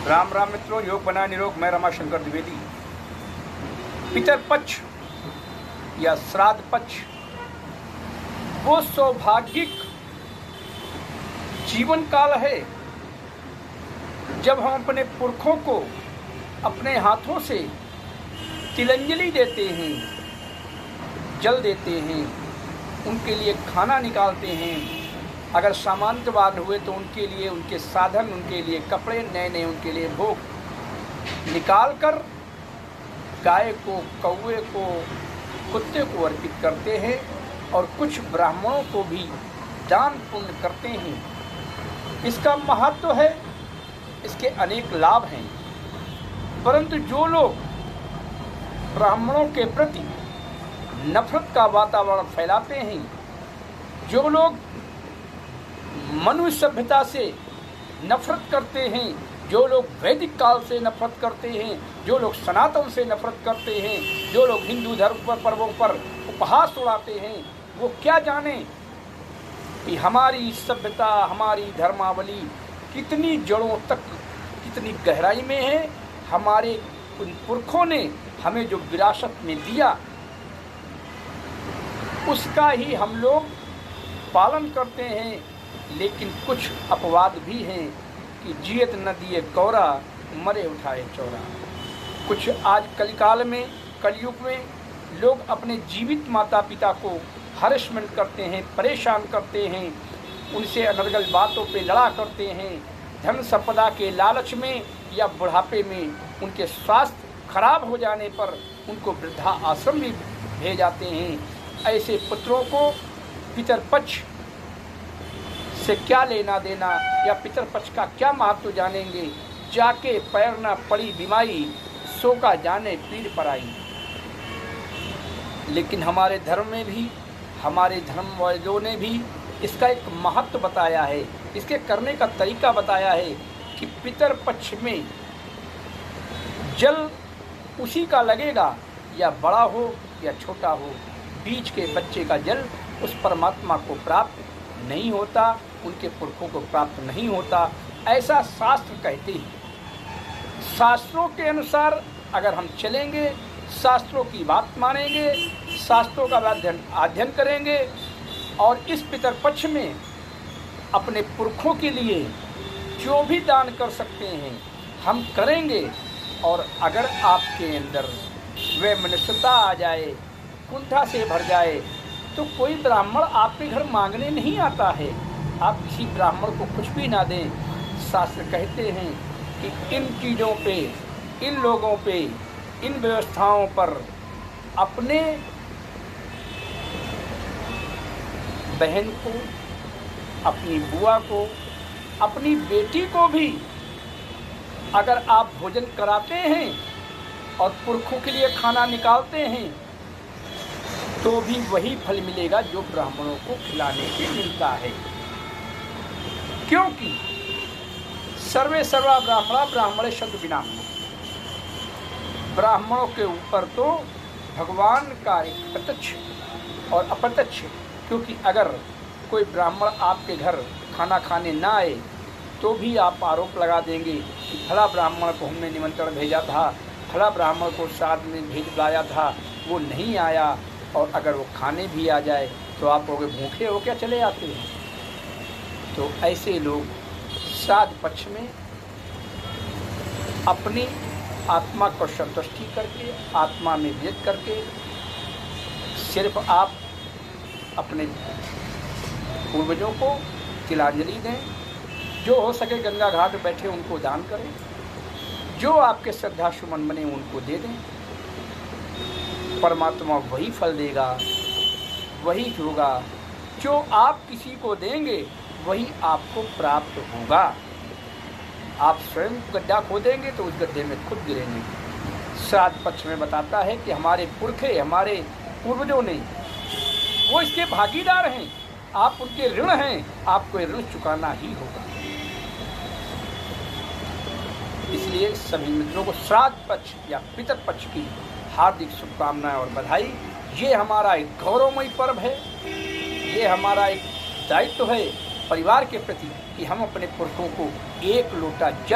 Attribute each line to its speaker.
Speaker 1: राम राम मित्रों, योग बना निरोग। मैं रमाशंकर द्विवेदी। पितर पक्ष या श्राद्ध पक्ष वो सौभाग्यिक जीवन काल है जब हम अपने पुरखों को अपने हाथों से तिलंजलि देते हैं, जल देते हैं, उनके लिए खाना निकालते हैं। अगर सामंतवान हुए तो उनके लिए उनके साधन, उनके लिए कपड़े नए नए, उनके लिए भोग निकाल कर गाय को, कौवे को, कुत्ते को अर्पित करते हैं और कुछ ब्राह्मणों को भी दान पुण्य करते हैं। इसका महत्व है, इसके अनेक लाभ हैं। परंतु जो लोग ब्राह्मणों के प्रति नफरत का वातावरण फैलाते हैं, जो लोग मनुष्य सभ्यता से नफरत करते हैं, जो लोग वैदिक काल से नफरत करते हैं, जो लोग सनातन से नफरत करते हैं, जो लोग हिंदू धर्म पर पर्वों पर उपहास उड़ाते हैं, वो क्या जाने कि हमारी सभ्यता, हमारी धर्मावली कितनी जड़ों तक, कितनी गहराई में है। हमारे उन पुरखों ने हमें जो विरासत में दिया उसका ही हम लोग पालन करते हैं। लेकिन कुछ अपवाद भी हैं कि जियत न दिए कौरा, मरे उठाए चौरा। कुछ आज कलिकाल में, कलयुग में लोग अपने जीवित माता पिता को हरेसमेंट करते हैं, परेशान करते हैं, उनसे अनर्गल बातों पे लड़ा करते हैं। धन संपदा के लालच में या बुढ़ापे में उनके स्वास्थ्य खराब हो जाने पर उनको वृद्धा आश्रम भी भेज जाते हैं। ऐसे पुत्रों को पितर पक्ष से क्या लेना देना, या पितर पक्ष का क्या महत्व जानेंगे। जाके पैर न पड़ी बीमारी, सो का जाने पीर पराई। लेकिन हमारे धर्म में भी, हमारे धर्मवादियों ने भी इसका एक महत्व बताया है, इसके करने का तरीका बताया है कि पितर पक्ष में जल उसी का लगेगा, या बड़ा हो या छोटा हो। बीच के बच्चे का जल उस परमात्मा को प्राप्त नहीं होता, उनके पुरखों को प्राप्त नहीं होता, ऐसा शास्त्र कहते हैं। शास्त्रों के अनुसार अगर हम चलेंगे, शास्त्रों की बात मानेंगे, शास्त्रों का अध्ययन करेंगे और इस पितर पक्ष में अपने पुरखों के लिए जो भी दान कर सकते हैं हम करेंगे। और अगर आपके अंदर वह मनुष्यता आ जाए, कुंठा से भर जाए, तो कोई ब्राह्मण आपके घर मांगने नहीं आता है। आप किसी ब्राह्मण को कुछ भी ना दें। शास्त्र कहते हैं कि इन चीज़ों पे, इन लोगों पे, इन व्यवस्थाओं पर अपने बहन को, अपनी बुआ को, अपनी बेटी को भी अगर आप भोजन कराते हैं और पुरखों के लिए खाना निकालते हैं तो भी वही फल मिलेगा जो ब्राह्मणों को खिलाने से मिलता है। क्योंकि सर्वे सर्वा ब्राह्मणा ब्राह्मणे शब्द बिना, ब्राह्मणों के ऊपर तो भगवान का एक प्रत्यक्ष और अप्रत्यक्ष, क्योंकि अगर कोई ब्राह्मण आपके घर खाना खाने ना आए तो भी आप आरोप लगा देंगे कि फला ब्राह्मण को हमने निमंत्रण भेजा था, फला ब्राह्मण को साथ में भेज लाया था, वो नहीं आया। और अगर वो खाने भी आ जाए तो आप कहोगे भूखे हो क्या चले आते हैं। तो ऐसे लोग श्राद्ध पक्ष में अपनी आत्मा को संतुष्टि करके, आत्मा में व्यक्त करके, सिर्फ आप अपने पूर्वजों को तिलांजलि दें। जो हो सके गंगा घाट पर बैठे उनको दान करें, जो आपके श्रद्धा सुमन बने उनको दे दें। परमात्मा वही फल देगा, वही होगा जो आप किसी को देंगे, वही आपको प्राप्त होगा। आप स्वयं गड्ढा खोदेंगे तो उस गड्ढे में खुद गिरेंगे। श्राद्ध पक्ष में बताता है कि हमारे पुरखे, हमारे पूर्वजों ने, वो इसके भागीदार हैं। आप उनके ऋण हैं, आपको ऋण चुकाना ही होगा। इसलिए सभी मित्रों को श्राद्ध पक्ष या पितर पक्ष की हार्दिक शुभकामनाएं और बधाई। ये हमारा एक गौरवमयी पर्व है, ये हमारा एक दायित्व है परिवार के प्रति कि हम अपने पुरखों को एक लोटा जल